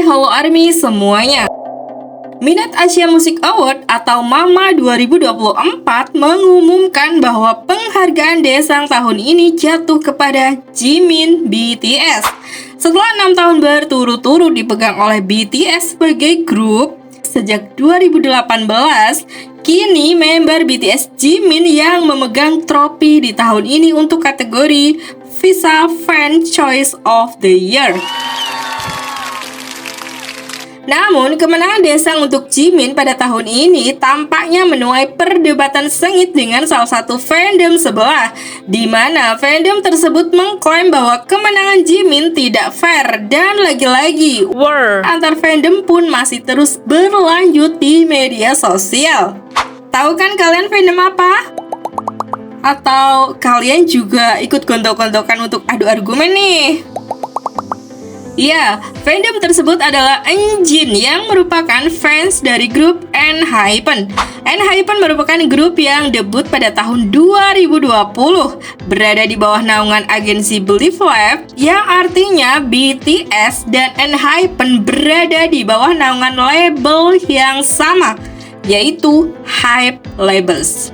halo ARMY semuanya. Minat Asia Music Award atau MAMA 2024 mengumumkan bahwa penghargaan Daesang tahun ini jatuh kepada Jimin BTS. Setelah 6 tahun berturut-turut dipegang oleh BTS sebagai grup sejak 2018, kini member BTS Jimin yang memegang trofi di tahun ini untuk kategori Visa Fan Choice of the Year. Namun, kemenangan Daesang untuk Jimin pada tahun ini tampaknya menuai perdebatan sengit dengan salah satu fandom sebelah, di mana fandom tersebut mengklaim bahwa kemenangan Jimin tidak fair, dan lagi-lagi war antar fandom pun masih terus berlanjut di media sosial. Tahu kan kalian fandom apa? Atau kalian juga ikut gontok-gontokan untuk adu argumen nih? Ya, fandom tersebut adalah Enjin yang merupakan fans dari grup ENHYPEN. ENHYPEN merupakan grup yang debut pada tahun 2020, berada di bawah naungan agensi Believe Lab, yang artinya BTS dan ENHYPEN berada di bawah naungan label yang sama, yaitu HYBE Labels.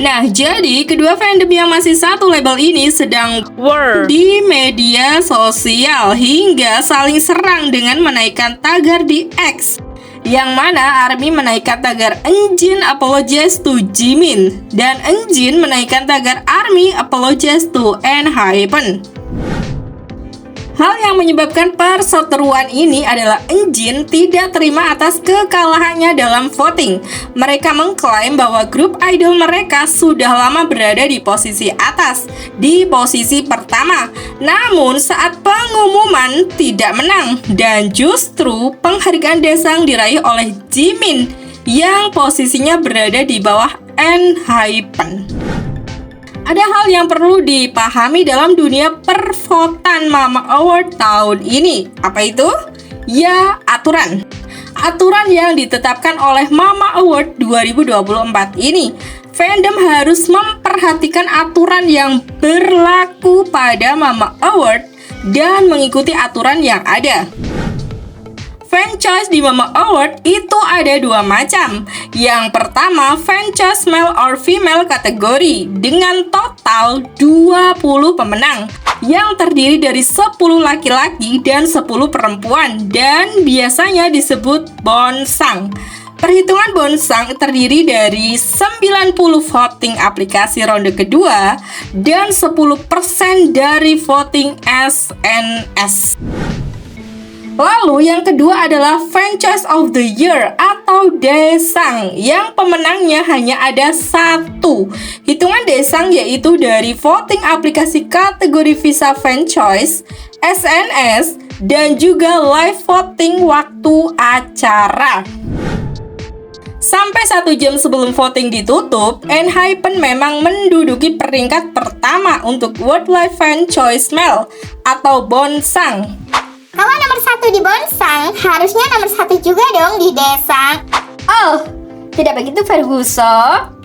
Nah, jadi kedua fandom yang masih satu label ini sedang war di media sosial hingga saling serang dengan menaikkan tagar di X, yang mana ARMY menaikkan tagar Enjin apologize to Jimin dan Enjin menaikkan tagar ARMY apologize to ENHYPEN. Hal yang menyebabkan perseteruan ini adalah Enjin tidak terima atas kekalahannya dalam voting. Mereka mengklaim bahwa grup idol mereka sudah lama berada di posisi atas, di posisi pertama. Namun saat pengumuman tidak menang, dan justru penghargaan Daesang diraih oleh Jimin yang posisinya berada di bawah ENHYPEN. Ada hal yang perlu dipahami dalam dunia pervotan MAMA Award tahun ini. Apa itu? Ya, aturan. Aturan yang ditetapkan oleh MAMA Award 2024 ini. Fandom harus memperhatikan aturan yang berlaku pada MAMA Award dan mengikuti aturan yang ada. Fan choice di MAMA Award itu ada dua macam. Yang pertama, fan choice male or female kategori dengan total 20 pemenang yang terdiri dari 10 laki-laki dan 10 perempuan, dan biasanya disebut bonsang. Perhitungan bonsang terdiri dari 90 voting aplikasi ronde kedua dan 10% dari voting SNS. Lalu yang kedua adalah Fan Choice of the Year atau Daesang, yang pemenangnya hanya ada satu. Hitungan Daesang yaitu dari voting aplikasi kategori Visa Fan Choice, SNS, dan juga live voting waktu acara. Sampai 1 jam sebelum voting ditutup, ENHYPEN memang menduduki peringkat pertama untuk World Live Fan Choice Male atau bonsang. Kalau nomor 1 di bonsang, harusnya nomor 1 juga dong di Daesang. Oh, tidak begitu Ferguson.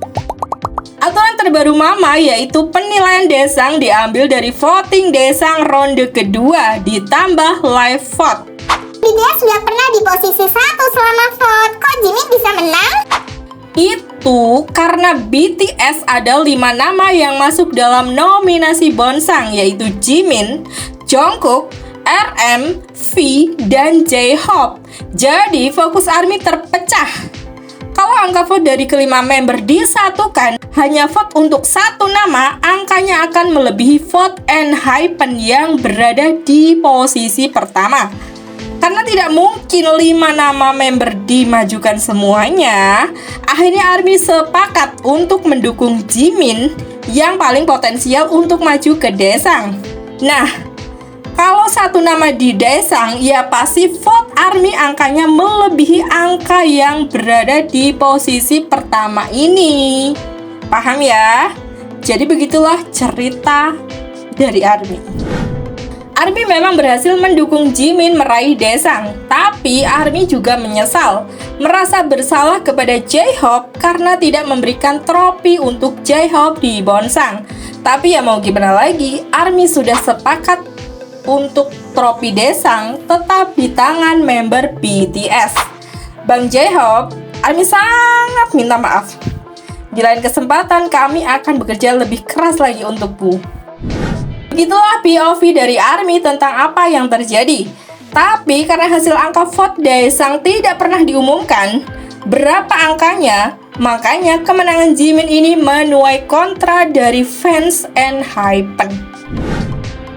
Aturan terbaru MAMA yaitu penilaian Daesang diambil dari voting Daesang ronde kedua ditambah live vote. Dia sudah pernah di posisi 1 selama vote. Kok Jimin bisa menang? Itu karena BTS ada 5 nama yang masuk dalam nominasi bonsang, yaitu Jimin, Jungkook, RM, V, dan J-Hope. Jadi fokus ARMY terpecah. Kalau angka vote dari kelima member disatukan, hanya vote untuk satu nama, angkanya akan melebihi vote ENHYPEN yang berada di posisi pertama. Karena tidak mungkin 5 nama member dimajukan semuanya, akhirnya ARMY sepakat untuk mendukung Jimin yang paling potensial untuk maju ke Daesang. Nah, kalau satu nama di Daesang, ya pasti vote ARMY angkanya melebihi angka yang berada di posisi pertama ini. Paham ya? Jadi begitulah cerita dari ARMY. ARMY memang berhasil mendukung Jimin meraih Daesang, tapi ARMY juga menyesal, merasa bersalah kepada J-Hope karena tidak memberikan trofi untuk J-Hope di bonsang. Tapi ya mau gimana lagi, ARMY sudah sepakat untuk trofi Daesang tetap di tangan member BTS. Bang J-Hope, ARMY sangat minta maaf. Di lain kesempatan kami akan bekerja lebih keras lagi untukmu. Begitulah POV dari ARMY tentang apa yang terjadi. Tapi karena hasil angka vote Daesang tidak pernah diumumkan berapa angkanya, makanya kemenangan Jimin ini menuai kontra dari fans ENHYPEN.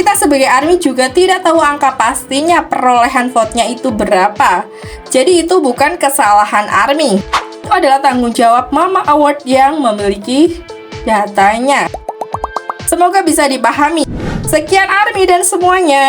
Kita sebagai ARMY juga tidak tahu angka pastinya perolehan vote-nya itu berapa. Jadi itu bukan kesalahan ARMY. Itu adalah tanggung jawab Mama Award yang memiliki datanya. Semoga bisa dipahami. Sekian ARMY dan semuanya.